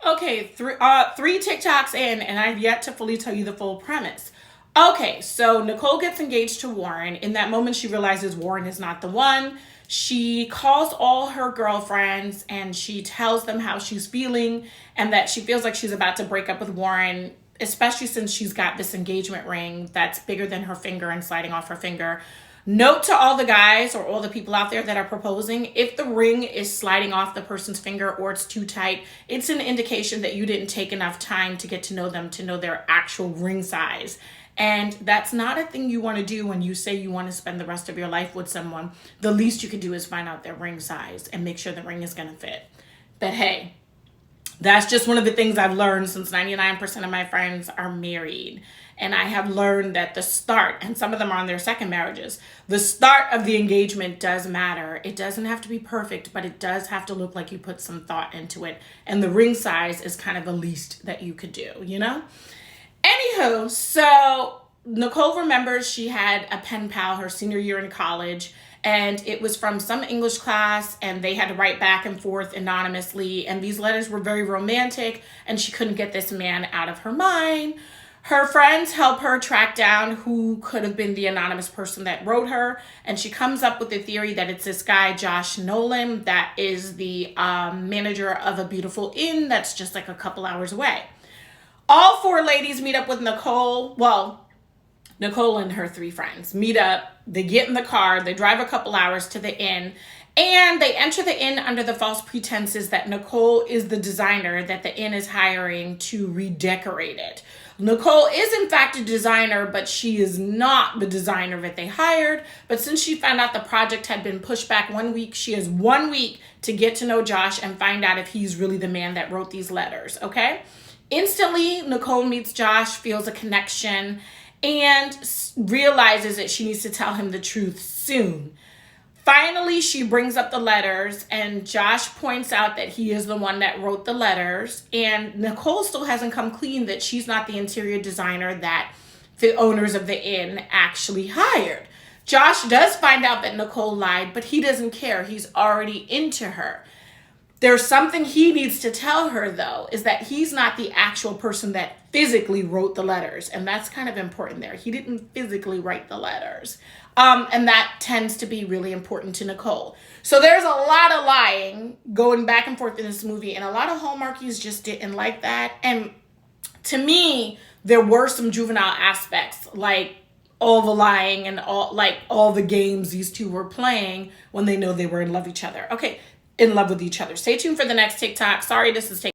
Okay, three TikToks in, and I've yet to fully tell you the full premise. Okay, so Nicole gets engaged to Warren. In that moment, she realizes Warren is not the one. She calls all her girlfriends and she tells them how she's feeling and that she feels like she's about to break up with Warren, especially since she's got this engagement ring that's bigger than her finger and sliding off her finger. Note to all the guys or all the people out there that are proposing, if the ring is sliding off the person's finger or it's too tight, it's an indication that you didn't take enough time to get to know them to know their actual ring size. And that's not a thing you want to do when you say you want to spend the rest of your life with someone. The least you can do is find out their ring size and make sure the ring is going to fit. But hey, that's just one of the things I've learned since 99% of my friends are married. And I have learned that the start, and some of them are on their second marriages, the start of the engagement does matter. It doesn't have to be perfect, but it does have to look like you put some thought into it. And the ring size is kind of the least that you could do, you know? Anywho, so Nicole remembers she had a pen pal her senior year in college, and it was from some English class, and they had to write back and forth anonymously, and these letters were very romantic, and she couldn't get this man out of her mind. Her friends help her track down who could have been the anonymous person that wrote her, and she comes up with the theory that it's this guy, Josh Nolan, that is the manager of a beautiful inn that's just like a couple hours away. All four ladies meet up with Nicole. Well, Nicole and her three friends meet up. They get in the car. They drive a couple hours to the inn. And they enter the inn under the false pretenses that Nicole is the designer that the inn is hiring to redecorate it. Nicole is in fact a designer, but she is not the designer that they hired. But since she found out the project had been pushed back 1 week, she has 1 week to get to know Josh and find out if he's really the man that wrote these letters, okay? Instantly, Nicole meets Josh, feels a connection, and realizes that she needs to tell him the truth soon. Finally, she brings up the letters, and Josh points out that he is the one that wrote the letters, and Nicole still hasn't come clean that she's not the interior designer that the owners of the inn actually hired. Josh does find out that Nicole lied, but he doesn't care. He's already into her. There's something he needs to tell her, though, is that he's not the actual person that physically wrote the letters. And that's kind of important there. He didn't physically write the letters. And that tends to be really important to Nicole. So there's a lot of lying going back and forth in this movie. And a lot of Hallmarkies just didn't like that. And to me, there were some juvenile aspects, like all the lying and all the games these two were playing when they know they were in love with each other. Okay. In love with each other. Stay tuned for the next TikTok. Sorry, this is taking